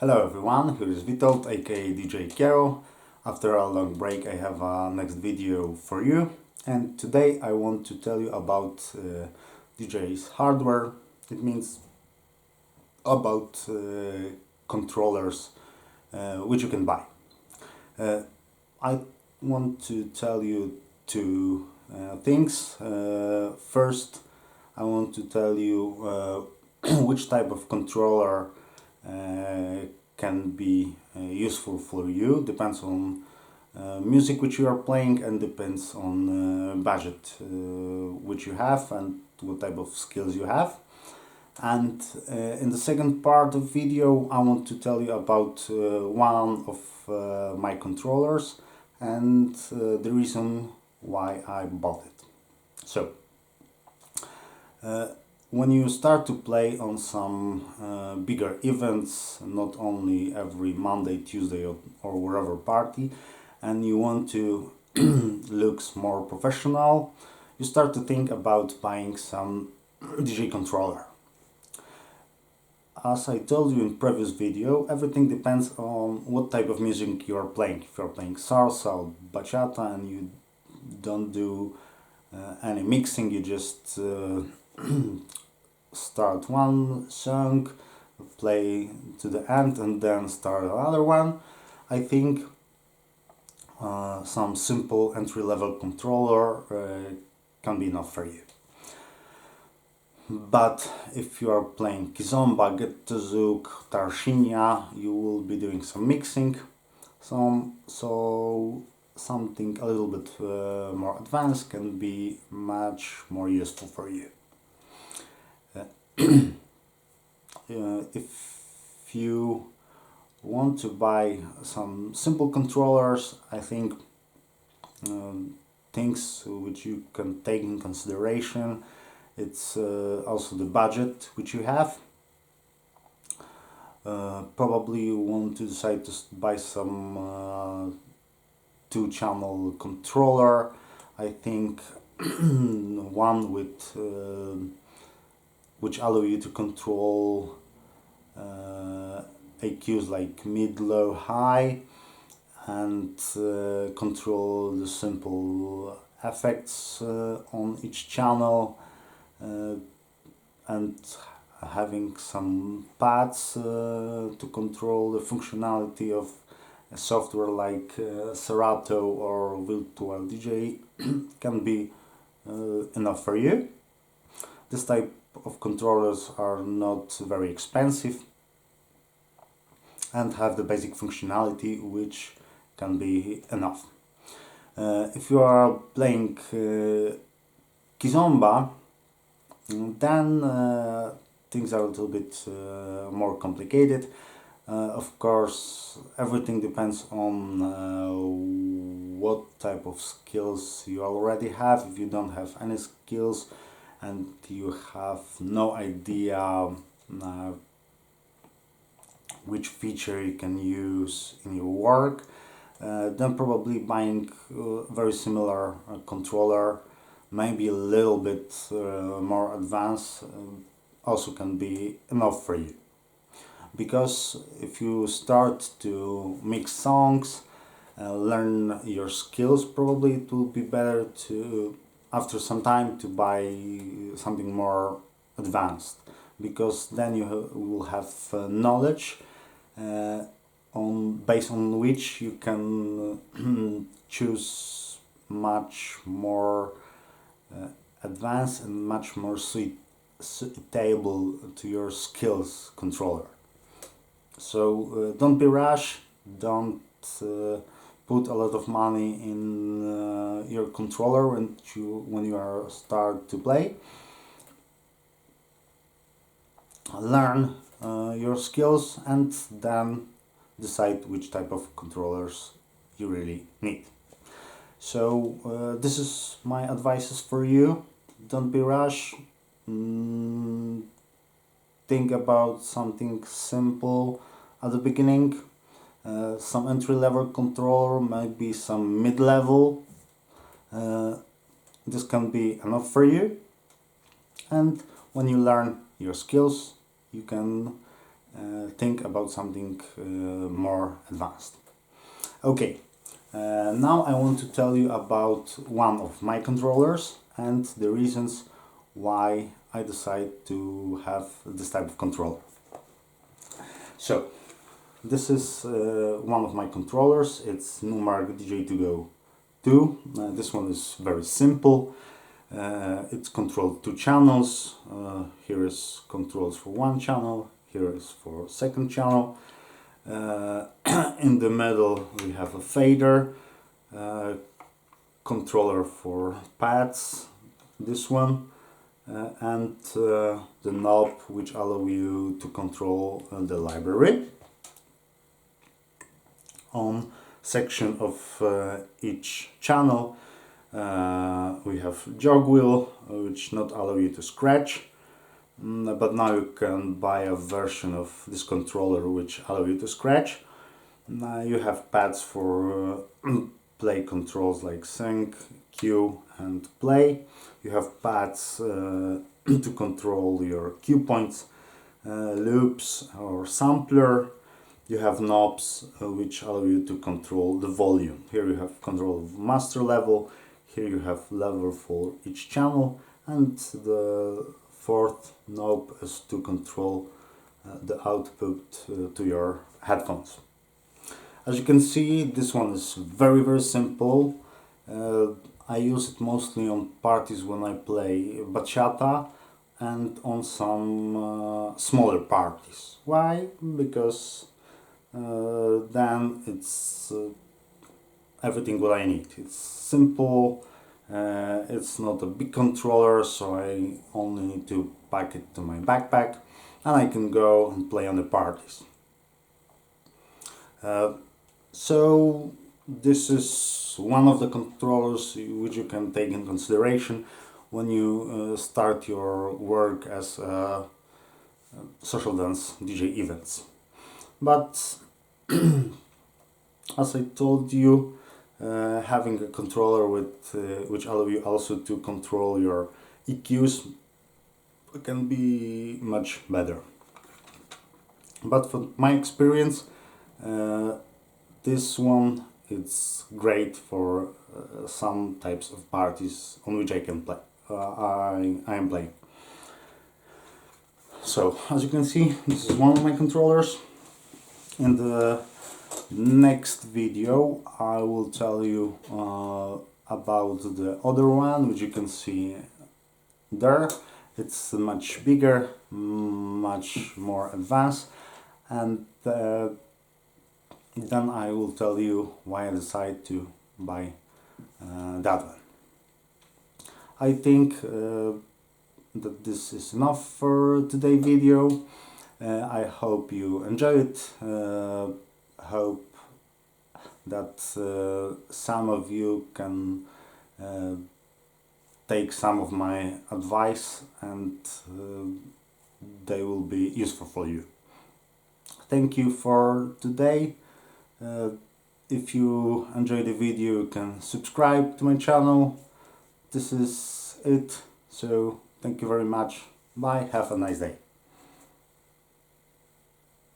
Hello everyone, here is Witold aka DJ Quiero. After a long break I have a next video for you, and today I want to tell you about DJ's hardware. It means about controllers which you can buy. I want to tell you two things. First, I want to tell you which type of controller can be useful for you. Depends on music which you are playing, and depends on budget which you have and what type of skills you have. And in the second part of video I want to tell you about one of my controllers and the reason why I bought it. So when you start to play on some bigger events, not only every Monday, Tuesday or wherever party, and you want to look more professional, you start to think about buying some DJ controller. As I told you in previous video, everything depends on what type of music you are playing. If you are playing salsa or bachata and you don't do any mixing, you just start one song, play to the end and then start another one, I think some simple entry-level controller can be enough for you. But if you are playing kizomba, gettozouk, tarshinya, you will be doing some mixing, so something a little bit more advanced can be much more useful for you. If you want to buy some simple controllers, I think things which you can take in consideration, it's also the budget which you have. Probably you want to decide to buy some 2-channel controller. I think one with which allow you to control EQs like mid, low, high, and control the simple effects on each channel, and having some pads to control the functionality of a software like Serato or Virtual DJ can be enough for you. This type of controllers are not very expensive and have the basic functionality which can be enough. If you are playing kizomba, then things are a little bit more complicated. Of course, everything depends on what type of skills you already have. If you don't have any skills and you have no idea which feature you can use in your work, then probably buying very similar controller, maybe a little bit more advanced, also can be enough for you. Because if you start to mix songs, learn your skills, probably it will be better to, after some time, to buy something more advanced, because then you will have knowledge based on which you can choose much more advanced and much more suitable to your skills controller. So don't be rash, don't put a lot of money in your controller when you are start to play. Learn your skills and then decide which type of controllers you really need. So this is my advices for you. Don't be rash. Think about something simple at the beginning. Some entry-level controller, maybe some mid-level. This can be enough for you. And when you learn your skills, you can think about something more advanced. Okay, now I want to tell you about one of my controllers and the reasons why I decided to have this type of controller. So, this is one of my controllers. It's Numark DJ2Go 2. This one is very simple. It's controlled 2 channels. Here is controls for 1 channel. Here is for 2nd channel. In the middle we have a fader, controller for pads, this one, and the knob which allow you to control the library. On section of each channel we have jog wheel, which not allow you to scratch, but now you can buy a version of this controller which allow you to scratch. You have pads for play controls like sync, cue and play. You have pads to control your cue points, loops or sampler. You have knobs which allow you to control the volume. Here you have control of master level. Here you have level for each channel, and the 4th knob is to control the output to your headphones. As you can see, this one is very simple. I use it mostly on parties when I play bachata and on some smaller parties. Why? Because then it's everything what I need. It's simple, it's not a big controller, so I only need to pack it to my backpack and I can go and play on the parties. So this is one of the controllers which you can take in consideration when you start your work as social dance DJ events. But as I told you, having a controller with which allow you also to control your EQs can be much better. But from my experience, this one is great for some types of parties on which I can play. I am playing. So as you can see, this is one of my controllers. In the next video I will tell you about the other one, which you can see there. It's much bigger, much more advanced, and then I will tell you why I decided to buy that one. I think that this is enough for today's video. I hope you enjoy it. Hope that some of you can take some of my advice and they will be useful for you. Thank you for today. If you enjoyed the video, you can subscribe to my channel. This is it. So thank you very much. Bye. Have a nice day.